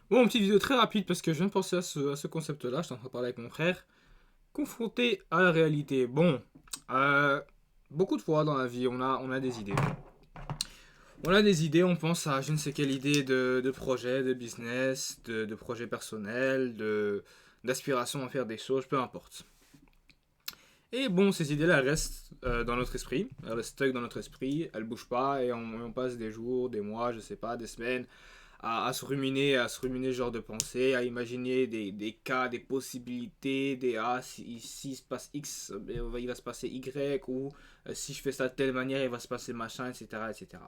Bon, une petite vidéo très rapide parce que je viens de penser à ce concept-là. Je suis en train de parler avec mon frère. Confronté à la réalité. Bon, euh, beaucoup de fois dans la vie, on a des idées. On a des idées, on pense à je ne sais quelle idée de projet, de business, de projet personnel, d'aspiration à faire des choses, peu importe. Et bon, ces idées-là, elles restent dans notre esprit, elles restent stuck dans notre esprit, elles bougent pas et on passe des jours, des mois, je sais pas, des semaines à se ruminer ce genre de pensée, à imaginer des cas, des possibilités, des si il se passe X, il va se passer Y, ou si je fais ça de telle manière, il va se passer machin, etc. etc.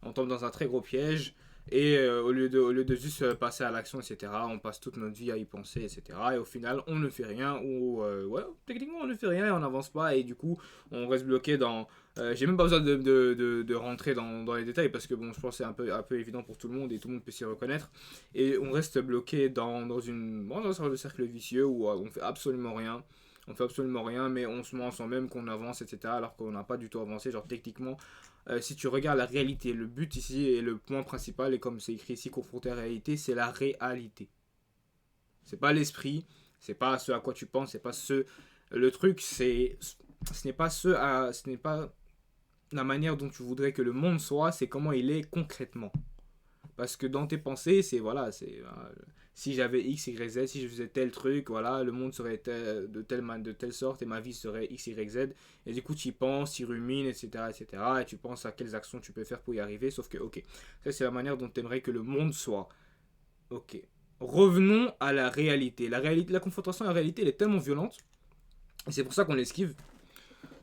On tombe dans un très gros piège. Et au lieu de juste passer à l'action, etc., on passe toute notre vie à y penser, etc. Et au final, on ne fait rien, ou ouais, techniquement, on ne fait rien et on n'avance pas, et du coup, on reste bloqué dans, j'ai même pas besoin de rentrer dans les détails parce que bon, je pense que c'est un peu évident pour tout le monde et tout le monde peut s'y reconnaître. Et on reste bloqué dans un sorte de cercle vicieux où on fait absolument rien. On fait absolument rien, mais on se ment en soi même qu'on avance, etc. Alors qu'on n'a pas du tout avancé. Genre, techniquement, si tu regardes la réalité, le but ici et le point principal, et comme c'est écrit ici, confronté à la réalité, c'est la réalité. C'est pas l'esprit, c'est pas ce à quoi tu penses, c'est pas ce. Le truc, c'est. Ce n'est pas ce n'est pas la manière dont tu voudrais que le monde soit, c'est comment il est concrètement. Parce que dans tes pensées, c'est voilà, c'est si j'avais X, Y, Z, si je faisais tel truc, voilà, le monde serait de telle sorte et ma vie serait X, Y, Z. Et du coup, tu y penses, tu y rumines, etc., etc. Et cetera. Et tu penses à quelles actions tu peux faire pour y arriver. Sauf que, ok, ça c'est la manière dont tu aimerais que le monde soit. Ok. Revenons à la réalité. La confrontation à la réalité, elle est tellement violente. Et c'est pour ça qu'on l'esquive.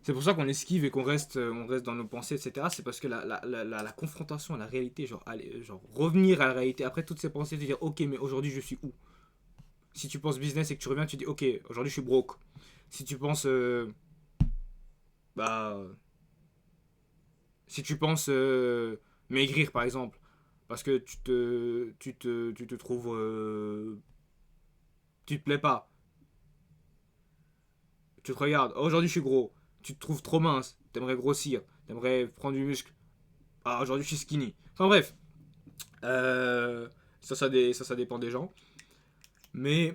C'est pour ça qu'on esquive et on reste dans nos pensées, etc. C'est parce que la confrontation à la réalité, genre, genre revenir à la réalité après toutes ces pensées, te dire ok, mais aujourd'hui je suis où. Si tu penses business et que tu reviens, tu dis ok, aujourd'hui je suis broke. Si tu penses, bah, si tu penses maigrir par exemple, parce que tu te trouves, tu te plais pas, tu te regardes, oh, aujourd'hui je suis gros, tu te trouves trop mince, t'aimerais grossir, t'aimerais prendre du muscle, ah aujourd'hui je suis skinny. Enfin bref, Euh, ça dépend des gens. Mais,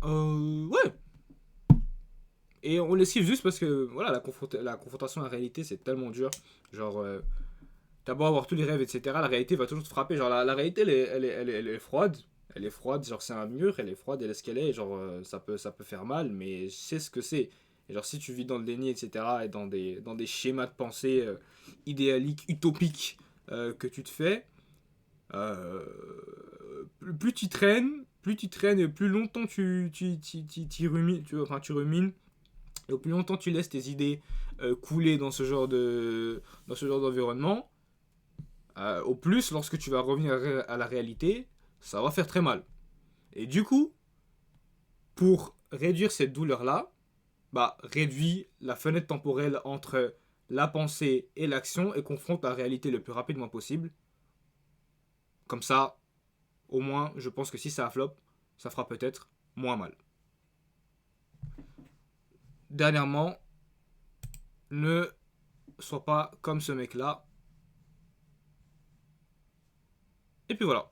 ouais. Et on l'esquive juste parce que, voilà, la confrontation à la réalité, c'est tellement dur. Genre, t'as beau avoir tous les rêves, etc. La réalité va toujours te frapper. Genre, la réalité, elle est froide. Elle est froide, genre, c'est un mur, elle est froide, elle est ce qu'elle est. Genre, ça peut faire mal, mais je sais ce que c'est. Et genre, si tu vis dans le déni, etc., et dans des schémas de pensée idéaliques, utopiques que tu te fais, Euh, plus tu traînes, et plus longtemps tu rumines, enfin, tu rumines, et au plus longtemps tu laisses tes idées couler dans ce genre d'environnement, au plus, lorsque tu vas revenir à la réalité, ça va faire très mal. Et du coup, pour réduire cette douleur-là, bah, réduis la fenêtre temporelle entre la pensée et l'action et confronte la réalité le plus rapidement possible. Comme ça, au moins, je pense que si ça flop, ça fera peut-être moins mal. Dernièrement, ne sois pas comme ce mec-là. Et puis voilà.